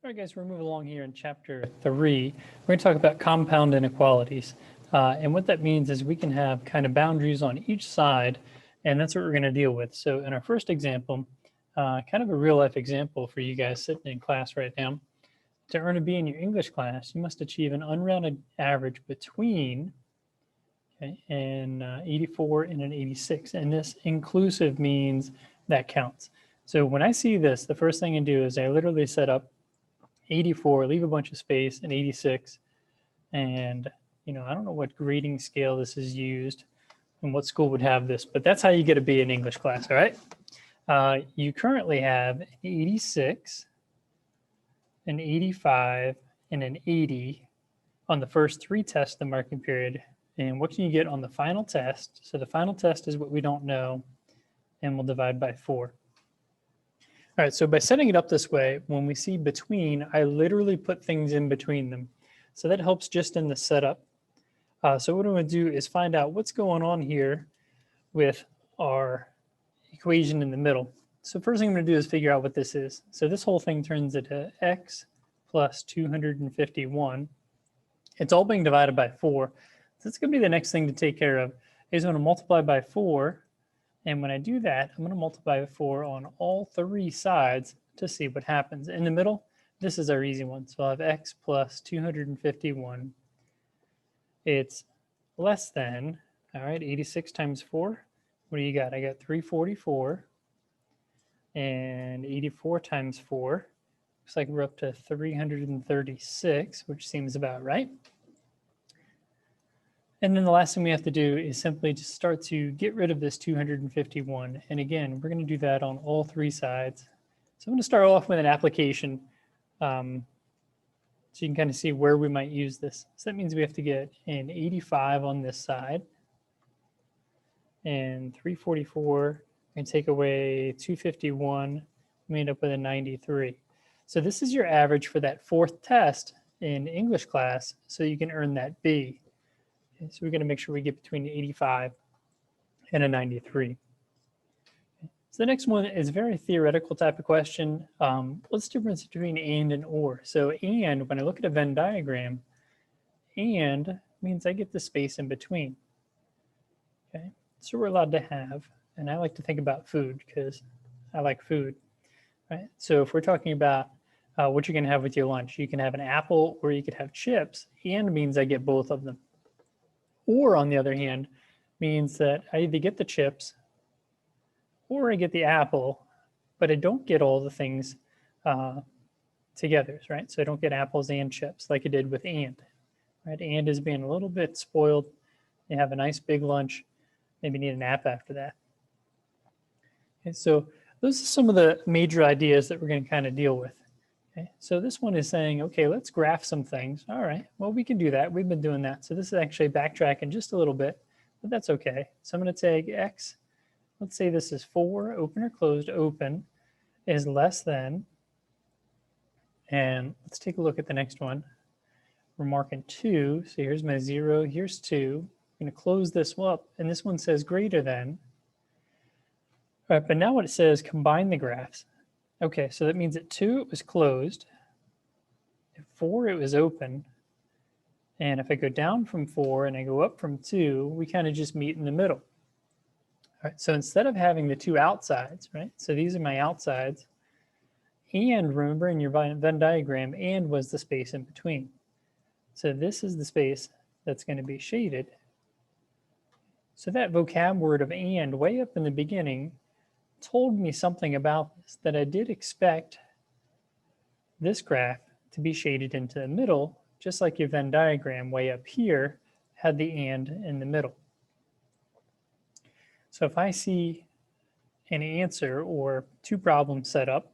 All right, guys, we're moving along here in chapter 3. We're going to talk about compound inequalities. And what that means is we can have kind of boundaries on each side, and that's what we're going to deal with. So in our first example, kind of a real life example for you guys sitting in class right now. To earn a B in your English class, you must achieve an unrounded average between an 84 and an 86. And this inclusive means that counts. So when I see this, the first thing I do is I literally set up 84, leave a bunch of space, and 86. And, I don't know what grading scale this is used and what school would have this, but that's how you get a B in English class, all right? You currently have an 86, an 85, and an 80 on the first 3 tests of the marking period. And what can you get on the final test? So the final test is what we don't know, and we'll divide by 4. All right, so by setting it up this way, when we see between, I literally put things in between them. So that helps just in the setup. So what I'm going to do is find out what's going on here with our equation in the middle. So first thing I'm going to do is figure out what this is. So this whole thing turns into x plus 251. It's all being divided by 4. So it's going to be the next thing to take care of. Is going to multiply by 4. And when I do that, I'm going to multiply by 4 on all 3 sides to see what happens. In the middle, this is our easy one. So I'll have x plus 251. It's less than, all right, 86 times 4. What do you got? I got 344. And 84 times 4. Looks like we're up to 336, which seems about right. And then the last thing we have to do is simply just start to get rid of this 251. And again, we're going to do that on all 3 sides. So I'm going to start off with an application so you can kind of see where we might use this. So that means we have to get an 85 on this side and 344 and take away 251. We end up with a 93. So this is your average for that 4th test in English class so you can earn that B. Okay, so we're going to make sure we get between 85 and a 93. Okay. So the next one is a very theoretical type of question. What's the difference between and or? So and, when I look at a Venn diagram, and means I get the space in between. Okay, so we're allowed to have, and I like to think about food because I like food. Right? So if we're talking about what you're going to have with your lunch, you can have an apple or you could have chips, and means I get both of them. Or, on the other hand, means that I either get the chips or I get the apple, but I don't get all the things together, right? So I don't get apples and chips like I did with and. Right? And is being a little bit spoiled. You have a nice big lunch, maybe need a nap after that. Okay, so those are some of the major ideas that we're going to kind of deal with. Okay, so this one is saying, okay, let's graph some things. All right, well, we can do that. We've been doing that. So this is actually backtracking just a little bit, but that's okay. So I'm going to take x. Let's say this is 4, open or closed, open is less than. And let's take a look at the next one. We're marking 2. So here's my 0. Here's 2. I'm going to close this up. And this one says greater than. All right, but now what it says, combine the graphs. Okay, so that means at 2, it was closed. At 4, it was open. And if I go down from 4 and I go up from 2, we kind of just meet in the middle. All right, so instead of having the 2 outsides, right? So these are my outsides. And remember in your Venn diagram, and was the space in between. So this is the space that's going to be shaded. So that vocab word of and way up in the beginning told me something about this, that I did expect this graph to be shaded into the middle, just like your Venn diagram way up here had the and in the middle. So if I see an answer or 2 problems set up,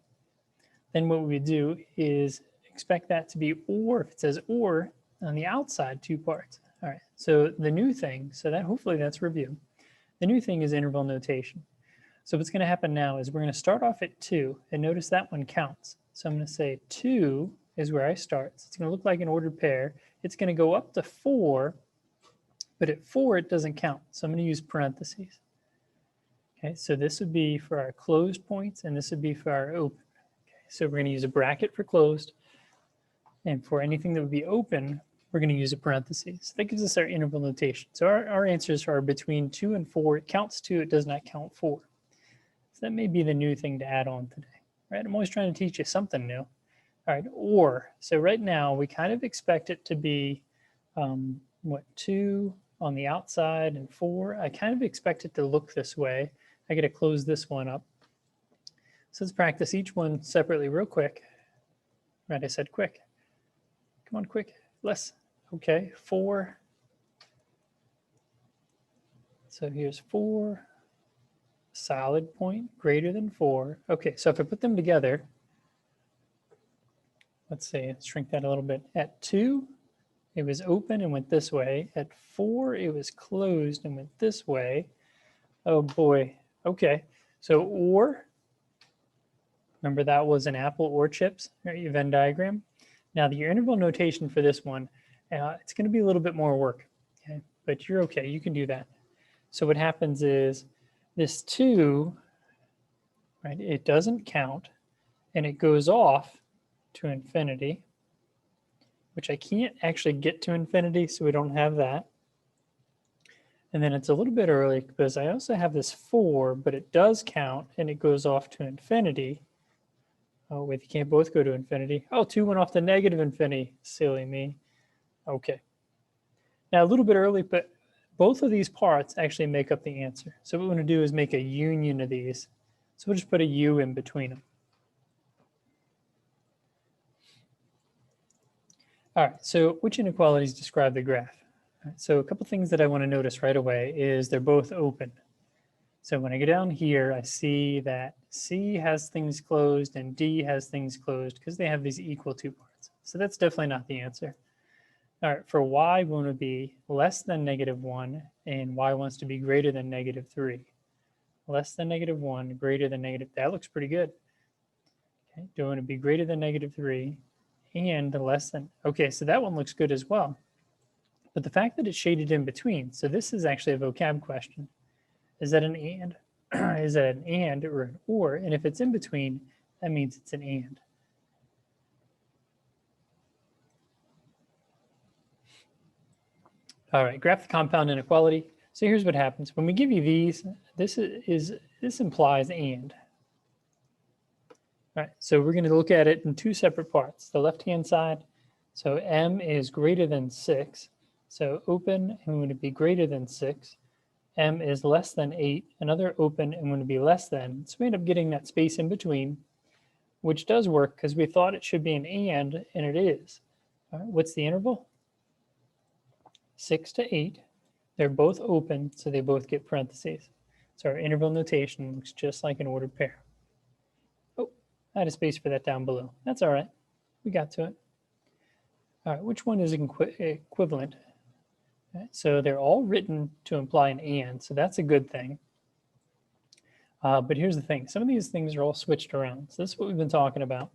then what we do is expect that to be or. If it says or on the outside, 2 parts. All right, so the new thing, so that hopefully that's review. The new thing is interval notation. So what's going to happen now is we're going to start off at 2, and notice that one counts. So I'm going to say 2 is where I start. So it's going to look like an ordered pair. It's going to go up to 4, but at 4 it doesn't count. So I'm going to use parentheses. Okay, so this would be for our closed points, and this would be for our open. Okay, so we're going to use a bracket for closed, And for anything that would be open, we're going to use a parentheses. That gives us our interval notation. So our answers are between 2 and 4. It counts 2, it does not count 4. So that may be the new thing to add on today, right? I'm always trying to teach you something new. All right, or, so right now we kind of expect it to be, 2 on the outside and 4. I kind of expect it to look this way. I got to close this one up. So let's practice each one separately real quick. Right, I said quick. Come on, quick, less. Okay, 4. So here's 4, solid point greater than 4. Okay, so if I put them together, let's see, let's shrink that a little bit. At 2, it was open and went this way. At 4, it was closed and went this way. Oh boy, okay. So or, remember that was an apple or chips, right, your Venn diagram. Now your interval notation for this one, it's gonna be a little bit more work, okay? But you're okay, you can do that. So what happens is this 2, right, it doesn't count and it goes off to infinity, which I can't actually get to infinity, so we don't have that. And then it's a little bit early because I also have this 4, but it does count and it goes off to infinity. Oh, wait, you can't both go to infinity. Oh, 2 went off to negative infinity. Silly me. Okay. Now a little bit early, but both of these parts actually make up the answer. So what we're going to do is make a union of these. So we'll just put a U in between them. All right, so which inequalities describe the graph? All right, so a couple things that I want to notice right away is they're both open. So when I go down here, I see that C has things closed and D has things closed because they have these equal to parts. So that's definitely not the answer. All right, for y, we want to be less than -1, and y wants to be greater than -3. Less than -1, greater than negative. That looks pretty good. Okay, do I want to be greater than -3 and less than? Okay, so that one looks good as well. But the fact that it's shaded in between, so this is actually a vocab question. Is that an and? Is that an and or an or? And if it's in between, that means it's an and. All right, graph the compound inequality. So here's what happens. When we give you these, this implies and. All right, so we're going to look at it in 2 separate parts. The left-hand side, so m is greater than 6. So open and going to be greater than 6. M is less than 8, another open and going to be less than. So we end up getting that space in between, which does work because we thought it should be an and it is. All right, what's the interval? 6 to 8. They're both open, so they both get parentheses. So our interval notation looks just like an ordered pair. Oh, I had a space for that down below. That's all right. We got to it. All right, which one is equivalent? Okay, so they're all written to imply an and, so that's a good thing. But here's the thing. Some of these things are all switched around. So this is what we've been talking about.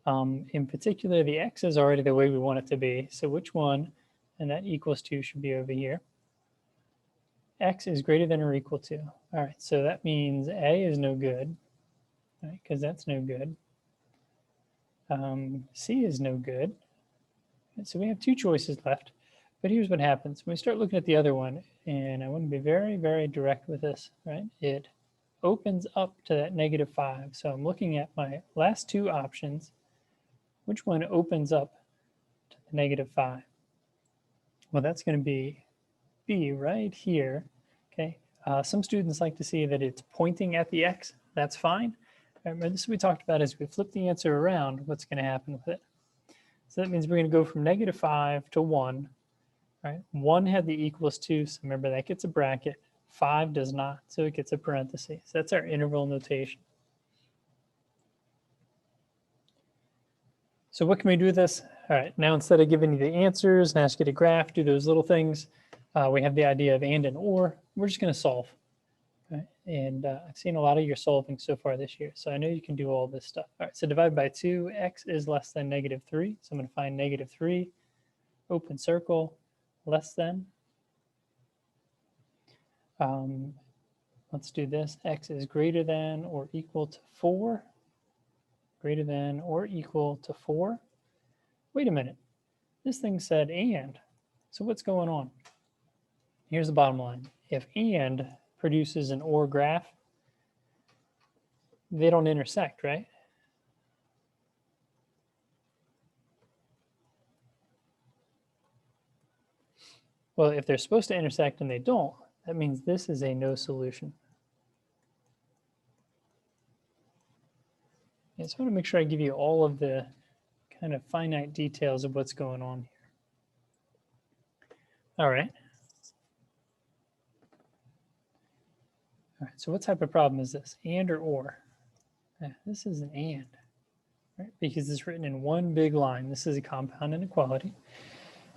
In particular, the x is already the way we want it to be. So which one, and that equals 2 should be over here. X is greater than or equal to. All right, so that means A is no good, right, because that's no good. C is no good. And so we have 2 choices left. But here's what happens. When we start looking at the other one, and I want to be very, very direct with this, right? It opens up to that -5. So I'm looking at my last 2 options. Which one opens up to the -5? Well, that's going to be B right here. Okay. Some students like to see that it's pointing at the X. That's fine. Remember, this is what we talked about as we flip the answer around, what's going to happen with it. So that means we're going to go from -5 to 1. Right? 1 had the equals 2, so remember that gets a bracket. 5 does not, so it gets a parenthesis. So that's our interval notation. So what can we do with this? All right, now instead of giving you the answers and ask you to graph, do those little things, we have the idea of and or. We're just going to solve. Right? And I've seen a lot of your solving so far this year, so I know you can do all this stuff. All right, so divide by 2, x is less than -3. So I'm going to find -3, open circle, less than. Let's do this. X is greater than or equal to 4. Greater than or equal to 4. wait a minute, this thing said and. So what's going on? Here's the bottom line. If and produces an or graph, they don't intersect, right? Well, if they're supposed to intersect and they don't, that means this is a no solution. I just want to make sure I give you all of the kind of finite details of what's going on here. All right. All right, so what type of problem is this? And or? This is an and, right? Because it's written in one big line. This is a compound inequality.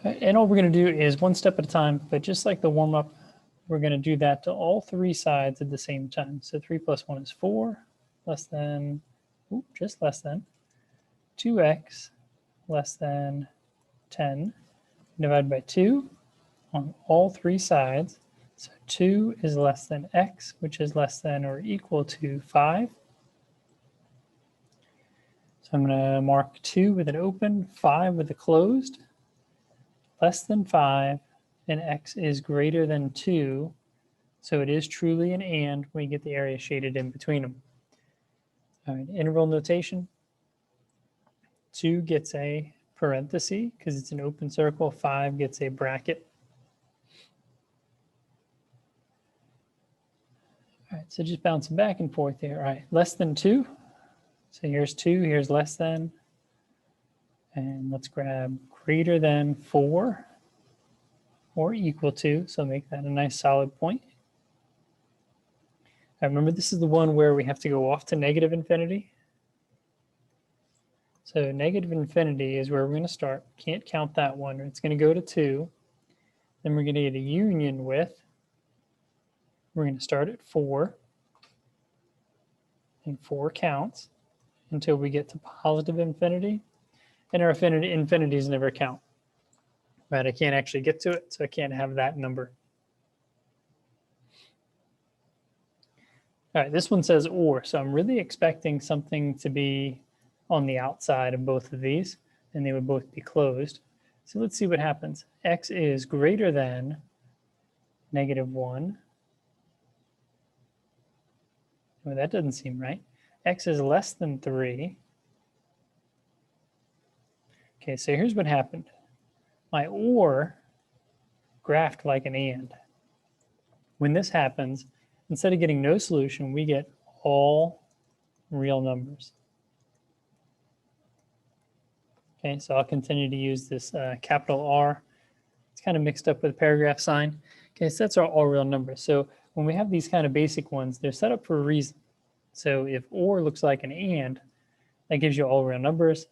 And all we're going to do is one step at a time, but just like the warm-up, we're going to do that to all three sides at the same time. So 3 plus 1 is 4, less than, just less than, 2x less than 10, divided by 2 on all three sides. So 2 is less than x, which is less than or equal to 5. So I'm going to mark 2 with an open, 5 with a closed. Less than 5, and x is greater than 2. So it is truly an and when you get the area shaded in between them. All right, interval notation. 2 gets a parenthesis because it's an open circle. 5 gets a bracket. All right, so just bouncing back and forth here. All right, less than 2. So here's 2, here's less than. And let's grab greater than 4 or equal to. So make that a nice solid point. I remember this is the one where we have to go off to negative infinity. So negative infinity is where we're going to start. Can't count that one. It's going to go to 2. Then we're going to get a union with. We're going to start at 4. And 4 counts until we get to positive infinity. And our infinities never count. Right? I can't actually get to it, so I can't have that number. All right, this one says or, so I'm really expecting something to be on the outside of both of these, and they would both be closed. So let's see what happens. X is greater than -1. Well, that doesn't seem right. X is less than 3. Okay, so here's what happened. My or graphed like an and. When this happens, instead of getting no solution, we get all real numbers. Okay, so I'll continue to use this capital R. It's kind of mixed up with a paragraph sign. Okay, so that's our all real numbers. So when we have these kind of basic ones, they're set up for a reason. So if or looks like an and, that gives you all real numbers.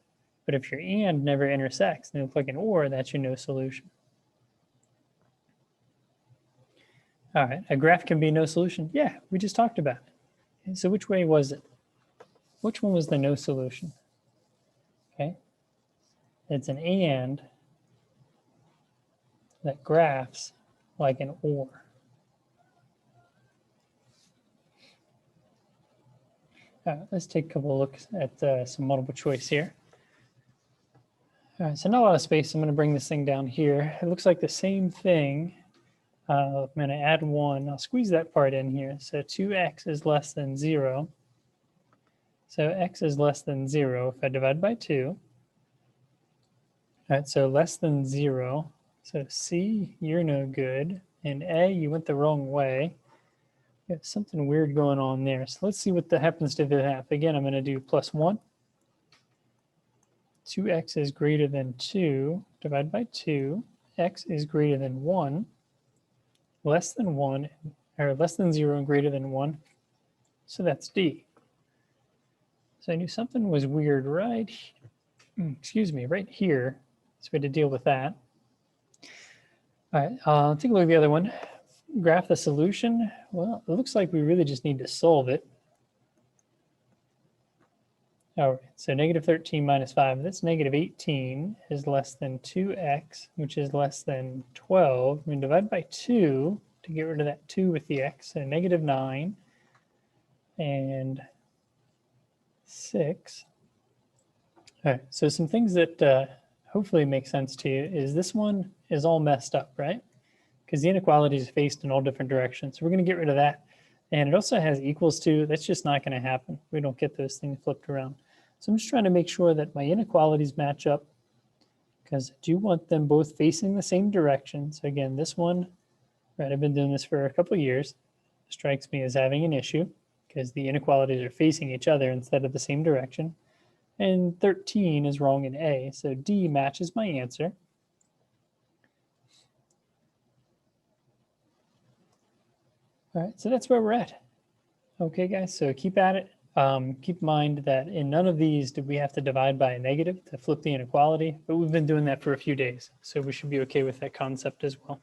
But if your and never intersects and it looks like an or, that's your no solution. All right, a graph can be no solution. Yeah, we just talked about it. Okay, so which way was it? Which one was the no solution? Okay, it's an and that graphs like an or. Let's take a couple of looks at some multiple choice here. All right, so not a lot of space. I'm going to bring this thing down here. It looks like the same thing. I'm going to add 1. I'll squeeze that part in here. So 2x is less than 0. So x is less than 0 if I divide by 2. All right, so less than 0. So C, you're no good. And A, you went the wrong way. You have something weird going on there. So let's see what happens to the half. Again, I'm going to do plus 1. 2x is greater than 2, divided by 2. X is greater than 1, less than 1, or less than 0 and greater than 1. So that's D. So I knew something was weird right here. So we had to deal with that. All right, take a look at the other one. Graph the solution. Well, it looks like we really just need to solve it. All right, so -13 minus 5, that's -18 is less than 2x, which is less than 12. We divide by 2 to get rid of that 2 with the x, so -9 and 6. All right, so some things that hopefully makes sense to you is this one is all messed up, right? Because the inequality is faced in all different directions. So we're going to get rid of that. And it also has equals to. That's just not going to happen. We don't get those things flipped around. So I'm just trying to make sure that my inequalities match up because I do want them both facing the same direction. So again, this one, right, I've been doing this for a couple of years, strikes me as having an issue because the inequalities are facing each other instead of the same direction. And 13 is wrong in A, so D matches my answer. All right, so that's where we're at. Okay, guys, so keep at it. Keep in mind that in none of these did we have to divide by a negative to flip the inequality, but we've been doing that for a few days, so we should be okay with that concept as well.